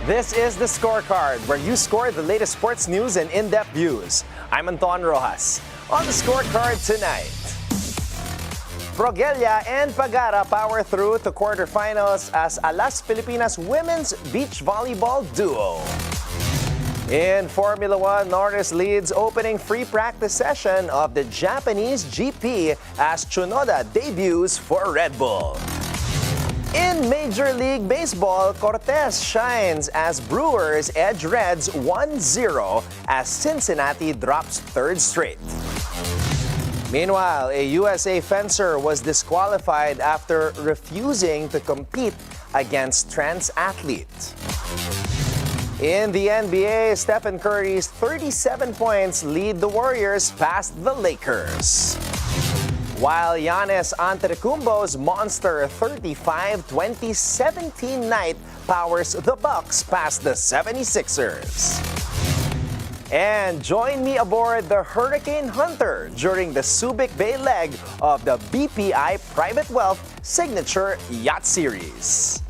This is the Scorecard, where you score the latest sports news and in-depth views. I'm Anton Roxas. On the Scorecard tonight, Progella and Pagara power through to quarterfinals as Alas Pilipinas women's beach volleyball duo. In Formula 1, Norris leads opening free practice session of the Japanese GP as Tsunoda debuts for Red Bull. In Major League Baseball, Cortez shines as Brewers edge Reds 1-0 as Cincinnati drops third straight. Meanwhile, a USA fencer was disqualified after refusing to compete against trans athlete. In the NBA, Stephen Curry's 37 points lead the Warriors past the Lakers. While Giannis Antetokounmpo's monster 35-20-17 night powers the Bucks past the 76ers. And join me aboard the Hurricane Hunter during the Subic Bay leg of the BPI Private Wealth Signature Yacht Series.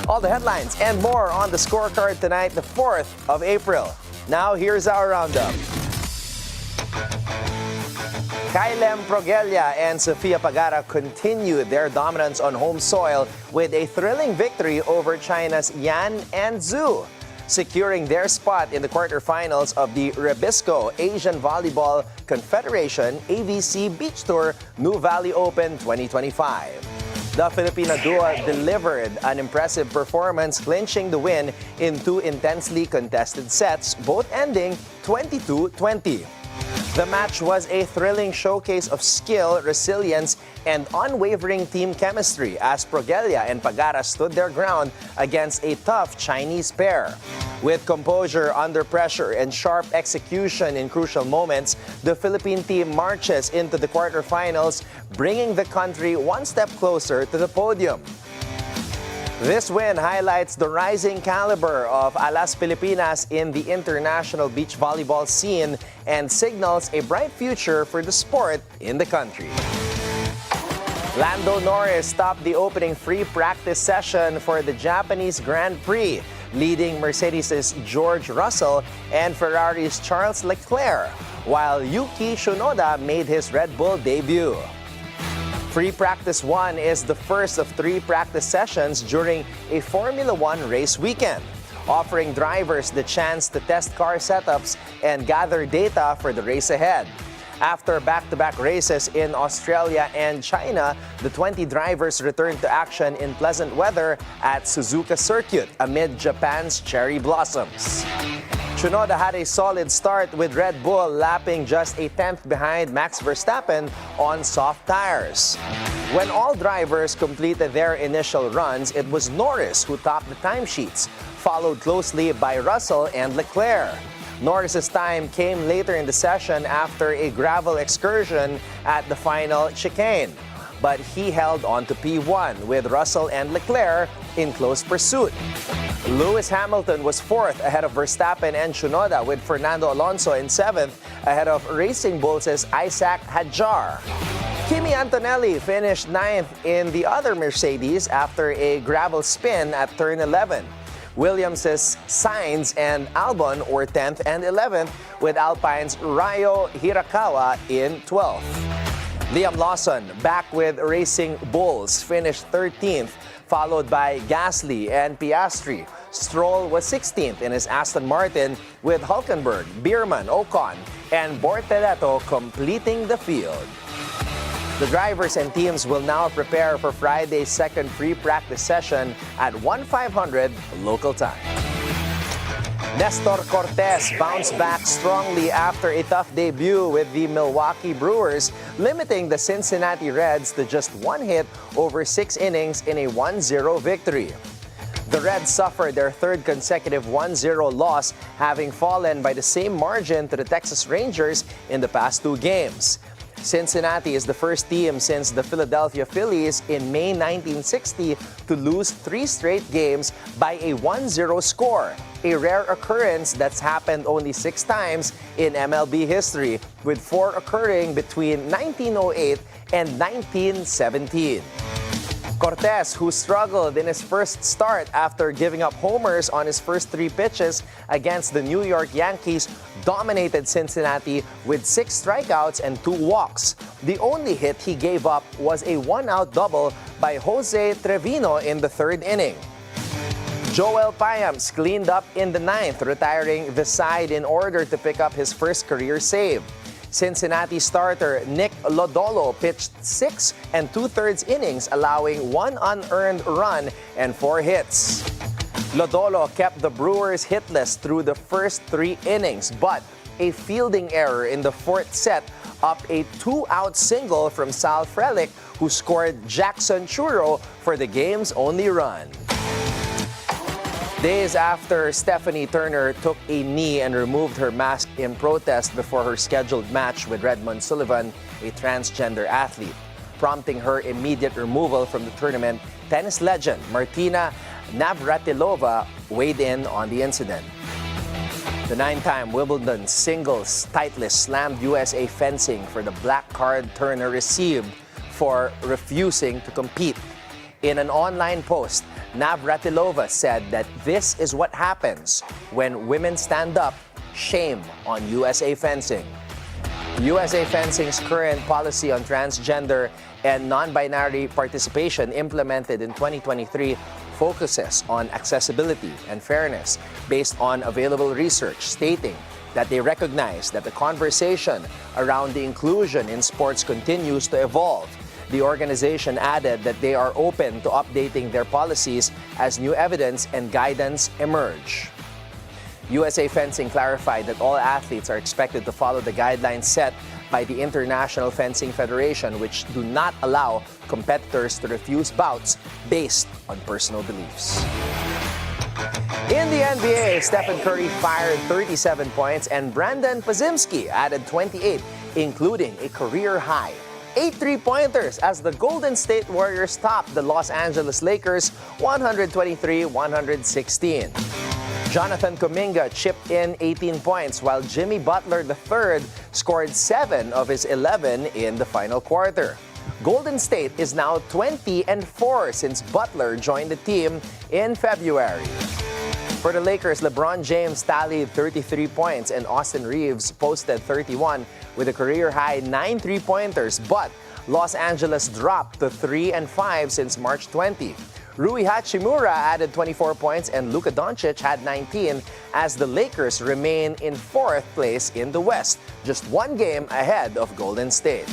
All the headlines and more on the Scorecard tonight, the 4th of April. Now here's our roundup. Khy Progella and Sofia Pagara continued their dominance on home soil with a thrilling victory over China's Yan and Zhu, securing their spot in the quarterfinals of the Rebisco Asian Volleyball Confederation AVC Beach Tour New Valley Open 2025. The Filipino duo delivered an impressive performance, clinching the win in two intensely contested sets, both ending 22-20. The match was a thrilling showcase of skill, resilience, and unwavering team chemistry as Progella and Pagara stood their ground against a tough Chinese pair. With composure under pressure and sharp execution in crucial moments, the Philippine team marches into the quarterfinals, bringing the country one step closer to the podium. This win highlights the rising caliber of Alas Pilipinas in the international beach volleyball scene and signals a bright future for the sport in the country. Lando Norris topped the opening free practice session for the Japanese Grand Prix, leading Mercedes' George Russell and Ferrari's Charles Leclerc, while Yuki Tsunoda made his Red Bull debut. Free Practice 1 is the first of 3 practice sessions during a Formula 1 race weekend, offering drivers the chance to test car setups and gather data for the race ahead. After back-to-back races in Australia and China, the 20 drivers returned to action in pleasant weather at Suzuka Circuit amid Japan's cherry blossoms. Tsunoda had a solid start with Red Bull lapping just a tenth behind Max Verstappen on soft tires. When all drivers completed their initial runs, it was Norris who topped the timesheets, followed closely by Russell and Leclerc. Norris's time came later in the session after a gravel excursion at the final chicane, but he held on to P1 with Russell and Leclerc in close pursuit. Lewis Hamilton was 4th ahead of Verstappen and Tsunoda, with Fernando Alonso in 7th ahead of Racing Bulls' Isaac Hadjar. Kimi Antonelli finished 9th in the other Mercedes after a gravel spin at turn 11. Williams' Sainz and Albon were 10th and 11th, with Alpine's Ryo Hirakawa in 12th. Liam Lawson, back with Racing Bulls, finished 13th, followed by Gasly and Piastri. Stroll was 16th in his Aston Martin, with Hülkenberg, Biermann, Ocon, and Bortoleto completing the field. The drivers and teams will now prepare for Friday's second free practice session at 1500 local time. Nestor Cortes bounced back strongly after a tough debut with the Milwaukee Brewers, limiting the Cincinnati Reds to just one hit over 6 innings in a 1-0 victory. The Reds suffered their third consecutive 1-0 loss, having fallen by the same margin to the Texas Rangers in the past 2 games. Cincinnati is the first team since the Philadelphia Phillies in May 1960 to lose 3 straight games by a 1-0 score, a rare occurrence that's happened only 6 times in MLB history, with 4 occurring between 1908 and 1917. Cortes, who struggled in his first start after giving up homers on his first 3 pitches against the New York Yankees, dominated Cincinnati with 6 strikeouts and 2 walks. The only hit he gave up was a 1-out double by Jose Trevino in the 3rd inning. Joel Payams cleaned up in the 9th, retiring the side in order to pick up his first career save. Cincinnati starter Nick Lodolo pitched 6 2/3 innings, allowing 1 unearned run and 4 hits. Lodolo kept the Brewers hitless through the first 3 innings, but a fielding error in the 4th set up a 2-out single from Sal Frelick, who scored Jackson Churro for the game's only run. Days after Stephanie Turner took a knee and removed her mask in protest before her scheduled match with Redmond Sullivan, a transgender athlete, prompting her immediate removal from the tournament, tennis legend Martina Navratilova weighed in on the incident. The 9-time Wimbledon singles titleist slammed USA fencing for the black card Turner received for refusing to compete. In an online post, Navratilova said that this is what happens when women stand up. Shame on USA Fencing. USA Fencing's current policy on transgender and non-binary participation, implemented in 2023, focuses on accessibility and fairness based on available research, stating that they recognize that the conversation around the inclusion in sports continues to evolve. The organization added that they are open to updating their policies as new evidence and guidance emerge. USA Fencing clarified that all athletes are expected to follow the guidelines set by the International Fencing Federation, which do not allow competitors to refuse bouts based on personal beliefs. In the NBA, Stephen Curry fired 37 points and Brandon Podziemski added 28, including a career high 8 3-pointers as the Golden State Warriors topped the Los Angeles Lakers 123-116. Jonathan Kuminga chipped in 18 points, while Jimmy Butler III scored 7 of his 11 in the final quarter. Golden State is now 20-4 since Butler joined the team in February. For the Lakers, LeBron James tallied 33 points and Austin Reeves posted 31 with a career-high 9 3-pointers, but Los Angeles dropped to 3-5 since March 20. Rui Hachimura added 24 points and Luka Doncic had 19 as the Lakers remain in 4th place in the West, just 1 game ahead of Golden State.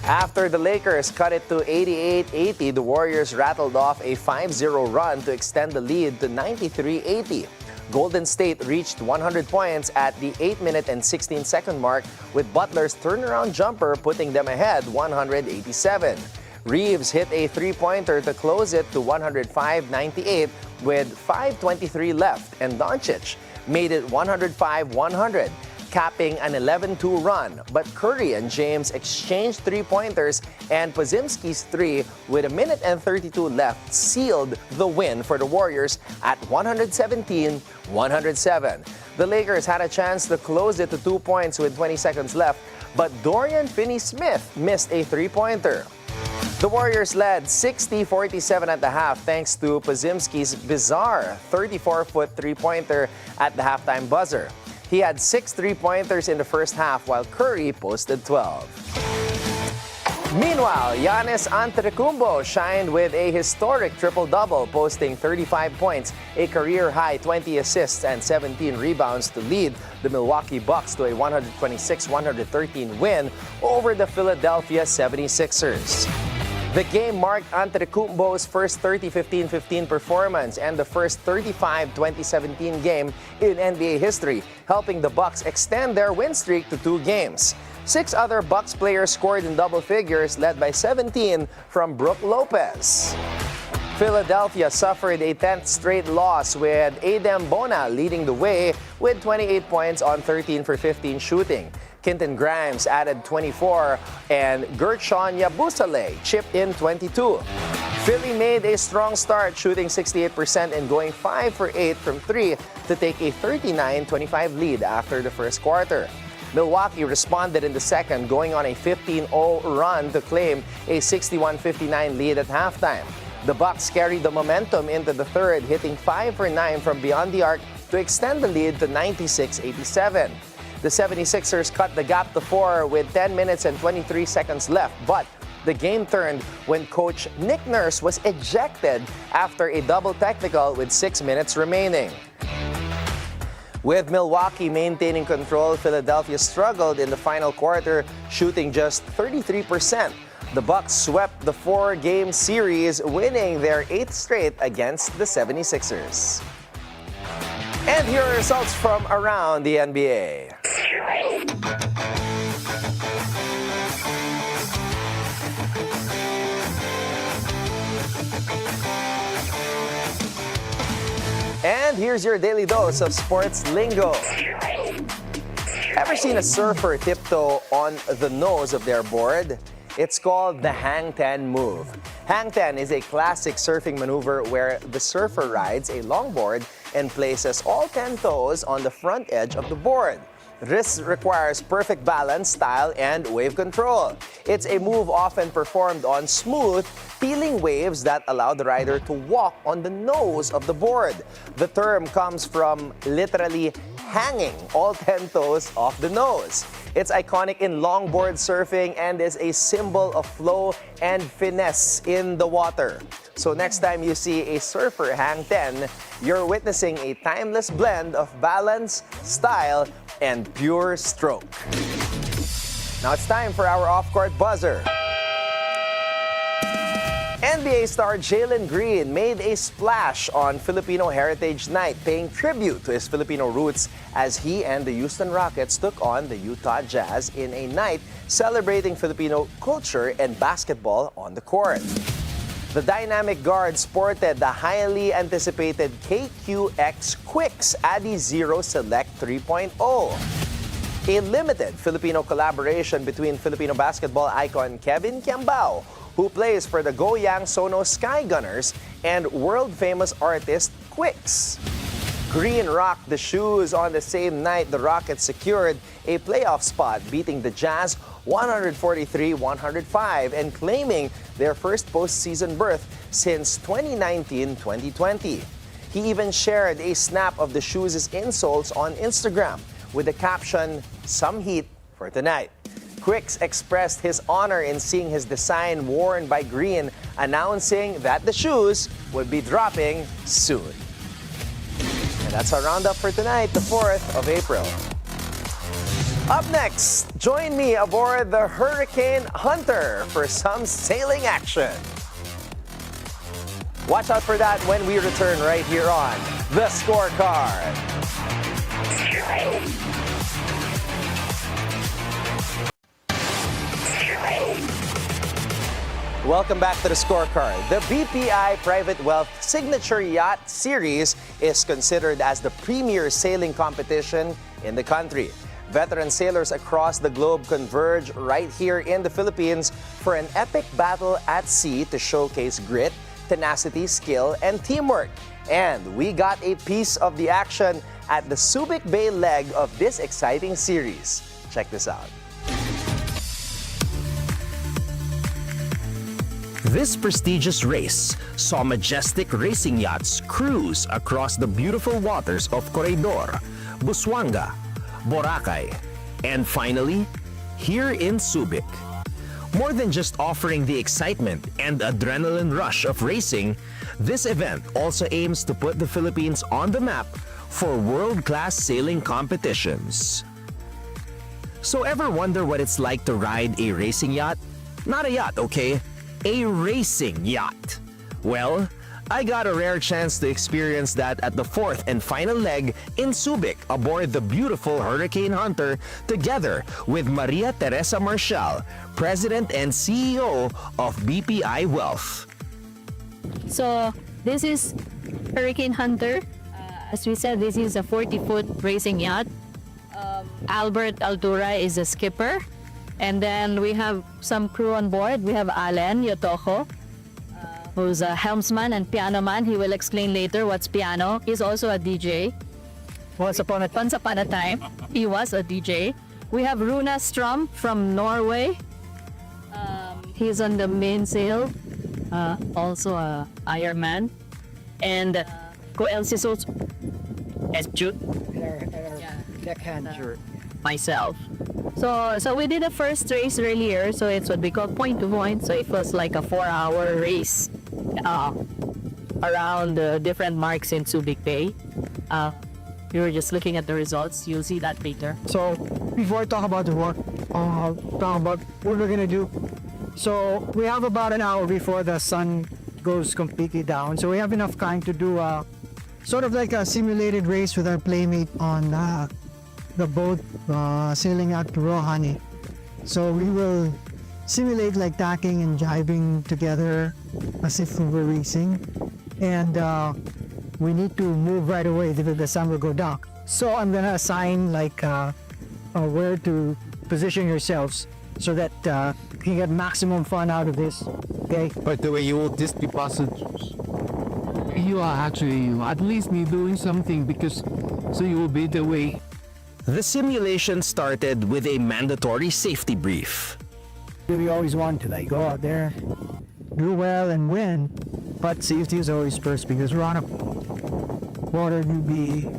After the Lakers cut it to 88-80, the Warriors rattled off a 5-0 run to extend the lead to 93-80. Golden State reached 100 points at the 8-minute and 16-second mark, with Butler's turnaround jumper putting them ahead 187. Reeves hit a 3-pointer to close it to 105-98 with 5:23 left, and Doncic made it 105-100. Capping an 11-2 run, but Curry and James exchanged 3-pointers and Podziemski's 3 with 1:32 left sealed the win for the Warriors at 117-107. The Lakers had a chance to close it to 2 points with 20 seconds left, but Dorian Finney-Smith missed a 3-pointer. The Warriors led 60-47 at the half thanks to Podziemski's bizarre 34-foot 3-pointer at the halftime buzzer. He had 6 3-pointers in the first half, while Curry posted 12. Meanwhile, Giannis Antetokounmpo shined with a historic triple-double, posting 35 points, a career-high 20 assists, and 17 rebounds to lead the Milwaukee Bucks to a 126-113 win over the Philadelphia 76ers. The game marked Antetokounmpo's first 30-15-15 performance and the first 35-20-17 game in NBA history, helping the Bucks extend their win streak to 2 games. 6 other Bucks players scored in double figures, led by 17 from Brook Lopez. Philadelphia suffered a 10th straight loss, with Adem Bona leading the way with 28 points on 13 for 15 shooting. Quentin Grimes added 24 and Gershon Yabusele chipped in 22. Philly made a strong start, shooting 68% and going 5 for 8 from 3 to take a 39-25 lead after the first quarter. Milwaukee responded in the second, going on a 15-0 run to claim a 61-59 lead at halftime. The Bucks carried the momentum into the third, hitting 5 for 9 from beyond the arc to extend the lead to 96-87. The 76ers cut the gap to 4 with 10 minutes and 23 seconds left, but the game turned when coach Nick Nurse was ejected after a double technical with 6 minutes remaining. With Milwaukee maintaining control, Philadelphia struggled in the final quarter, shooting just 33%. The Bucks swept the 4-game series, winning their 8th straight against the 76ers. And here are results from around the NBA. And here's your daily dose of sports lingo. Ever seen a surfer tiptoe on the nose of their board? It's called the hang 10 move. Hang 10 is a classic surfing maneuver where the surfer rides a longboard and places all 10 toes on the front edge of the board. This requires perfect balance, style, and wave control. It's a move often performed on smooth, peeling waves that allow the rider to walk on the nose of the board. The term comes from literally hanging all 10 toes off the nose. It's iconic in longboard surfing and is a symbol of flow and finesse in the water. So next time you see a surfer hang 10, you're witnessing a timeless blend of balance, style, and pure stroke. Now it's time for our off-court buzzer. NBA star Jalen Green made a splash on Filipino Heritage Night, paying tribute to his Filipino roots as he and the Houston Rockets took on the Utah Jazz in a night celebrating Filipino culture and basketball on the court. The dynamic guard sported the highly anticipated KQX Quicks Addy Zero Select 3.0. A limited Filipino collaboration between Filipino basketball icon Kevin Kiambao, who plays for the Goyang Sono Sky Gunners, and world-famous artist Quicks. Green rocked the shoes on the same night the Rockets secured a playoff spot, beating the Jazz 143-105 and claiming their first postseason berth since 2019-2020. He even shared a snap of the shoes' insoles on Instagram with the caption, "Some heat for tonight." Quicks expressed his honor in seeing his design worn by Green, announcing that the shoes would be dropping soon. And that's our roundup for tonight, the 4th of April. Up next, join me aboard the Hurricane Hunter for some sailing action. Watch out for that when we return right here on The Scorecard. Welcome back to The Scorecard. The BPI Private Wealth Signature Yacht Series is considered as the premier sailing competition in the country. Veteran sailors across the globe converge right here in the Philippines for an epic battle at sea to showcase grit, tenacity, skill, and teamwork. And we got a piece of the action at the Subic Bay leg of this exciting series. Check this out. This prestigious race saw majestic racing yachts cruise across the beautiful waters of Corredor, Busuanga, Boracay, and finally, here in Subic. More than just offering the excitement and adrenaline rush of racing, this event also aims to put the Philippines on the map for world-class sailing competitions. So ever wonder what it's like to ride a racing yacht? Not a yacht, okay? A racing yacht. Well, I got a rare chance to experience that at the 4th and final leg in Subic aboard the beautiful Hurricane Hunter together with Maria Teresa Marcial, President and CEO of BPI Wealth. So this is Hurricane Hunter. As we said, this is a 40-foot racing yacht. Albert Altura is a skipper. And then we have some crew on board. We have Allen Yotoko, who's a helmsman and piano man. He will explain later what's piano. He's also a DJ. Once upon a time, he was a DJ. We have Runa Strom from Norway. He's on the mainsail, also a Ironman. And Coelcisos Esjut, Deckhand. myself. So we did a first race earlier, so it's what we call point to point. So it was like a 4-hour race around different marks in Subic Bay. We were just looking at the results. You'll see that later. So before I talk about the work, talk about what we're gonna do. So we have about an hour before the sun goes completely down. So we have enough time to do sort of like a simulated race with our playmate on the boat sailing out to Rohani. So we will simulate like tacking and jibing together as if we were racing. And we need to move right away because the sun will go down. So I'm gonna assign like where to position yourselves so that you can get maximum fun out of this. Okay? By the way, you will just be passengers. You are actually at least me doing something because so you will be the way. The simulation started with a mandatory safety brief. We always want to like go out there, do well and win, but safety is always first because we're on a water to be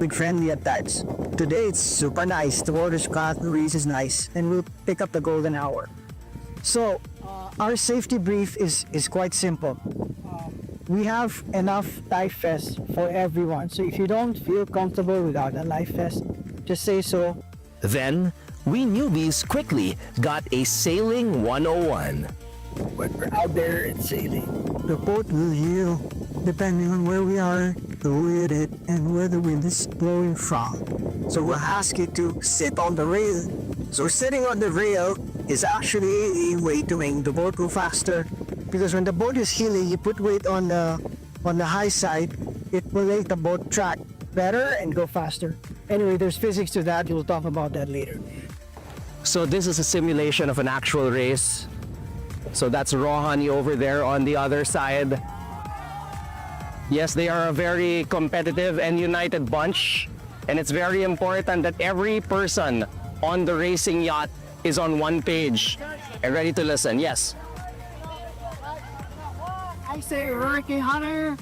big friendly at times. Today it's super nice. The water's calm, the breeze is nice, and we'll pick up the golden hour. So our safety brief is quite simple. We have enough life vests for everyone. So if you don't feel comfortable without a life vest, just say so. Then, we newbies quickly got a Sailing 101. When we're out there and sailing, the boat will yield depending on where we are, the wind it, and where the wind is blowing from. So we'll ask you to sit on the rail. So sitting on the rail is actually a way to make the boat go faster. Because when the boat is heeling, you put weight on the high side, it will make the boat track better and go faster. Anyway, there's physics to that. We'll talk about that later. So this is a simulation of an actual race. So that's Rohani over there on the other side. Yes, they are a very competitive and united bunch. And it's very important that every person on the racing yacht is on one page and ready to listen. Yes. I say Hurricane Hunter.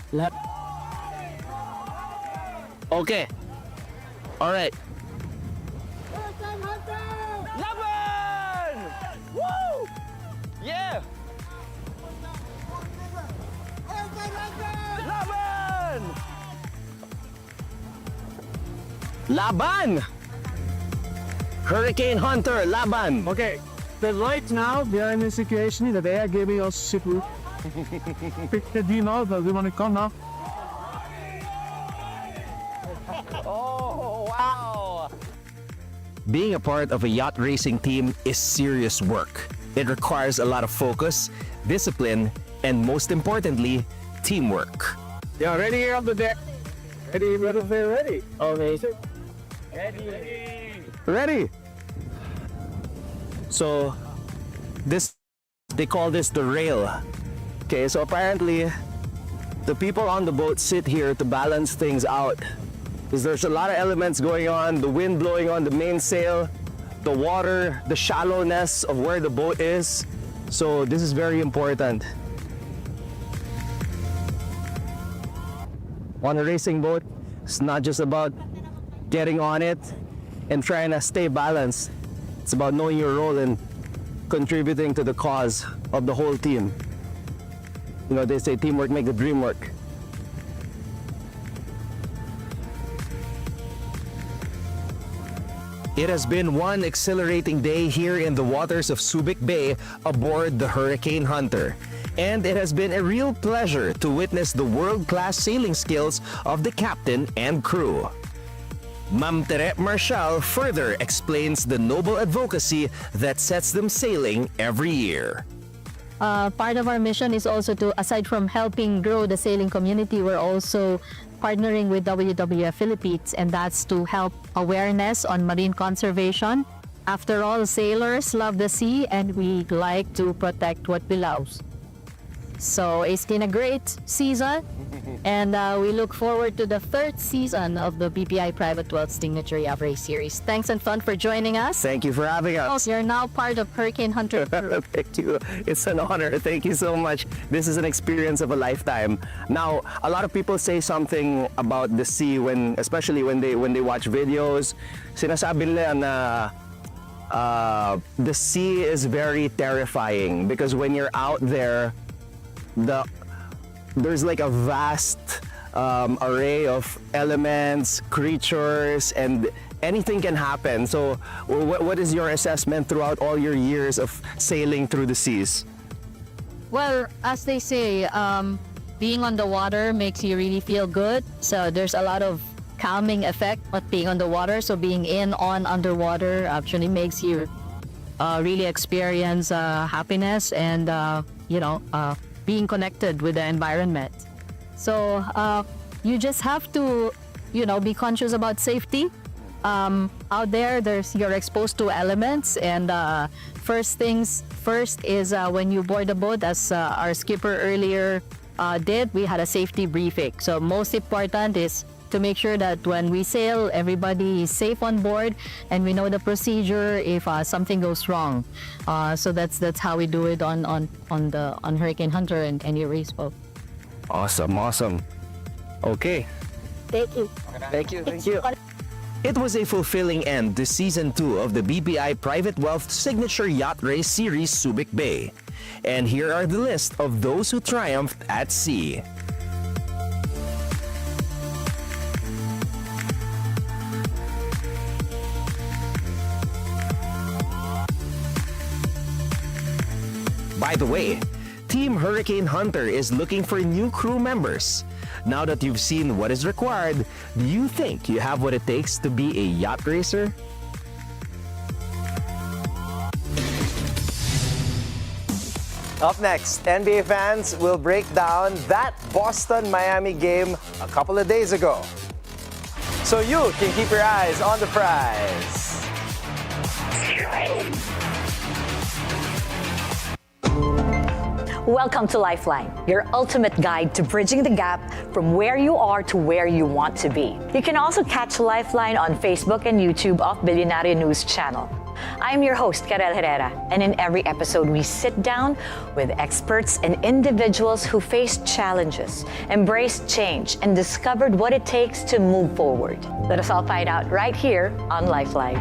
Okay. All right. Laban! Woo! Yeah! Laban! Laban! Hurricane Hunter, Laban! Okay, the right now they are in a situation that they are giving us super. Do you know that they want to come now? Oh, wow! Being a part of a yacht racing team is serious work. It requires a lot of focus, discipline, and most importantly, teamwork. Yeah, ready here on the deck. Ready, ready. Okay. Ready? So, they call this the rail. Okay, so apparently, the people on the boat sit here to balance things out. Because there's a lot of elements going on, the wind blowing on the mainsail, the water, the shallowness of where the boat is. So this is very important. On a racing boat, it's not just about getting on it and trying to stay balanced. It's about knowing your role and contributing to the cause of the whole team. You know, they say teamwork makes the dream work. It has been one exhilarating day here in the waters of Subic Bay aboard the Hurricane Hunter. And it has been a real pleasure to witness the world-class sailing skills of the captain and crew. Ma'am Tere Marshall further explains the noble advocacy that sets them sailing every year. Part of our mission is also to, aside from helping grow the sailing community, we're also partnering with WWF Philippines, and that's to help awareness on marine conservation. After all, sailors love the sea and we like to protect what we love. So it's been a great season, and we look forward to the third season of the BPI Private Wealth Signature Yacht Race Series. Thanks, Anton, for joining us. Thank you for having us. You're now part of Hurricane Hunter. Thank you. It's an honor. Thank you so much. This is an experience of a lifetime. Now, a lot of people say something about the sea especially when they watch videos. Sinasabi nila na the sea is very terrifying because when you're out there, there's like a vast array of elements, creatures, and anything can happen. So what is your assessment throughout all your years of sailing through the seas? Well, as they say, being on the water makes you really feel good. So there's a lot of calming effect of being on the water. So being underwater actually makes you really experience happiness and being connected with the environment. So you just have to, be conscious about safety. Out there, you're exposed to elements, and first is when you board the boat, as our skipper earlier did, we had a safety briefing. So most important is to make sure that when we sail, everybody is safe on board, and we know the procedure if something goes wrong. So that's how we do it on Hurricane Hunter and any race boat. Awesome. Okay. Thank you. Thank you. It was a fulfilling end to Season 2 of the BPI Private Wealth Signature Yacht Race Series Subic Bay. And here are the list of those who triumphed at sea. By the way, Team Hurricane Hunter is looking for new crew members. Now that you've seen what is required, do you think you have what it takes to be a yacht racer? Up next, NBA fans will break down that Boston-Miami game a couple of days ago. So you can keep your eyes on the prize. Welcome to Lifeline, your ultimate guide to bridging the gap from where you are to where you want to be. You can also catch Lifeline on Facebook and YouTube of Billionaire News Channel. I'm your host, Karel Herrera, and in every episode we sit down with experts and individuals who faced challenges, embraced change, and discovered what it takes to move forward. Let us all find out right here on Lifeline.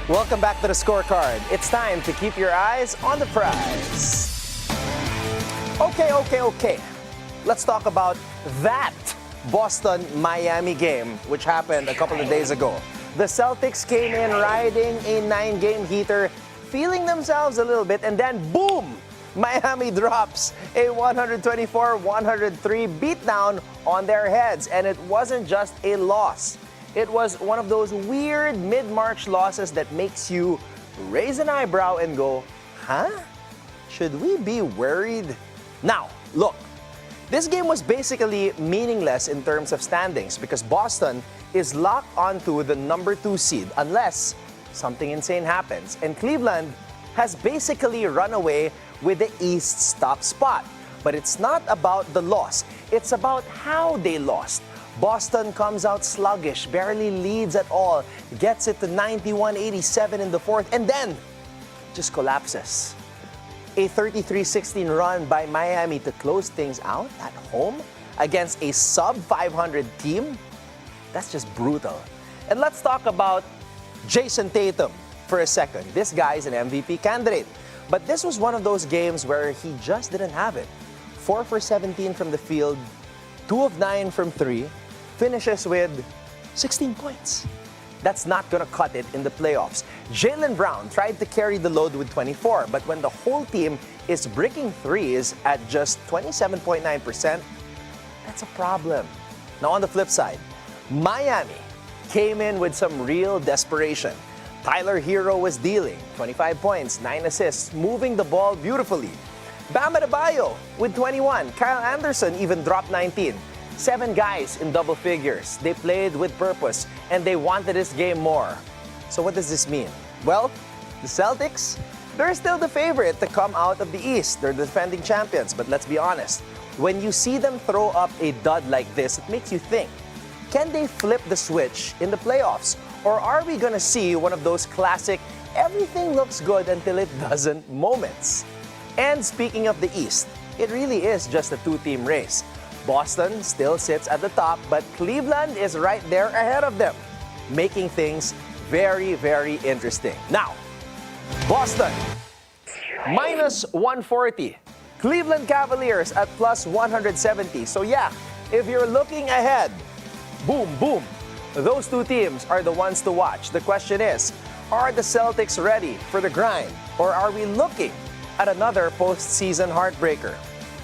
Welcome back to the Scorecard. It's time to keep your eyes on the prize. Okay. Let's talk about that Boston-Miami game, which happened a couple of days ago. The Celtics came in riding a 9-game heater, feeling themselves a little bit, and then boom! Miami drops a 124-103 beatdown on their heads. And it wasn't just a loss. It was one of those weird mid-March losses that makes you raise an eyebrow and go, huh? Should we be worried? Now, look, this game was basically meaningless in terms of standings because Boston is locked onto the number 2 seed unless something insane happens. And Cleveland has basically run away with the East's top spot. But it's not about the loss. It's about how they lost. Boston comes out sluggish, barely leads at all, gets it to 91-87 in the fourth, and then just collapses. A 33-16 run by Miami to close things out at home against a sub-500 team. That's just brutal. And let's talk about Jason Tatum for a second. This guy is an MVP candidate. But this was one of those games where he just didn't have it. 4 for 17 from the field, 2 of 9 from 3, finishes with 16 points. That's not gonna cut it in the playoffs. Jaylen Brown tried to carry the load with 24, but when the whole team is bricking threes at just 27.9%, that's a problem. Now on the flip side, Miami came in with some real desperation. Tyler Hero was dealing, 25 points, 9 assists, moving the ball beautifully. Bam Adebayo with 21. Kyle Anderson even dropped 19. 7 guys in double figures. They played with purpose, and they wanted this game more. So what does this mean? Well, the Celtics, they're still the favorite to come out of the East. They're the defending champions, but let's be honest. When you see them throw up a dud like this, it makes you think, can they flip the switch in the playoffs? Or are we gonna see one of those classic, everything looks good until it doesn't moments? And speaking of the East, it really is just a 2-team race. Boston still sits at the top, but Cleveland is right there ahead of them, making things very, very interesting. Now, Boston, minus 140. Cleveland Cavaliers at plus 170. So yeah, if you're looking ahead, boom, boom. Those 2 teams are the ones to watch. The question is, are the Celtics ready for the grind? Or are we looking at another postseason heartbreaker?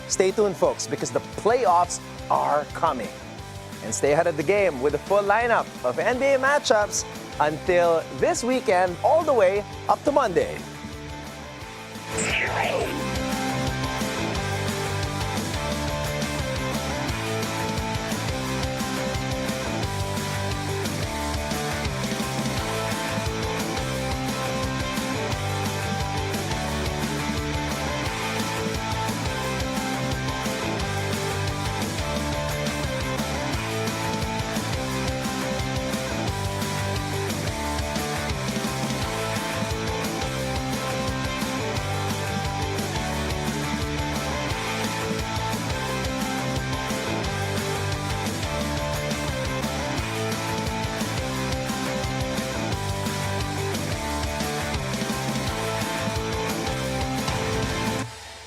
Stay tuned, folks, because the playoffs are coming. And stay ahead of the game with a full lineup of NBA matchups until this weekend, all the way up to Monday.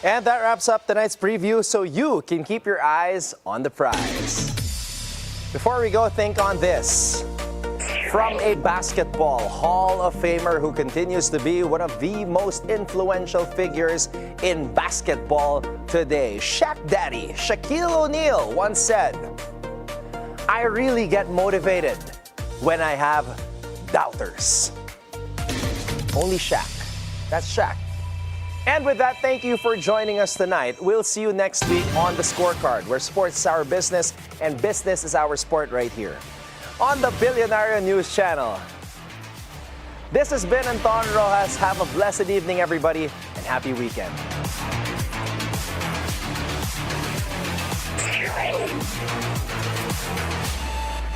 And that wraps up tonight's preview, so you can keep your eyes on the prize. Before we go, think on this. From a basketball Hall of Famer who continues to be one of the most influential figures in basketball today, Shaq Daddy, Shaquille O'Neal once said, "I really get motivated when I have doubters." Only Shaq. That's Shaq. And with that, thank you for joining us tonight. We'll see you next week on The Scorecard, where sports is our business and business is our sport right here on the Billionaire News Channel. This has been Anton Roxas. Have a blessed evening, everybody, and happy weekend.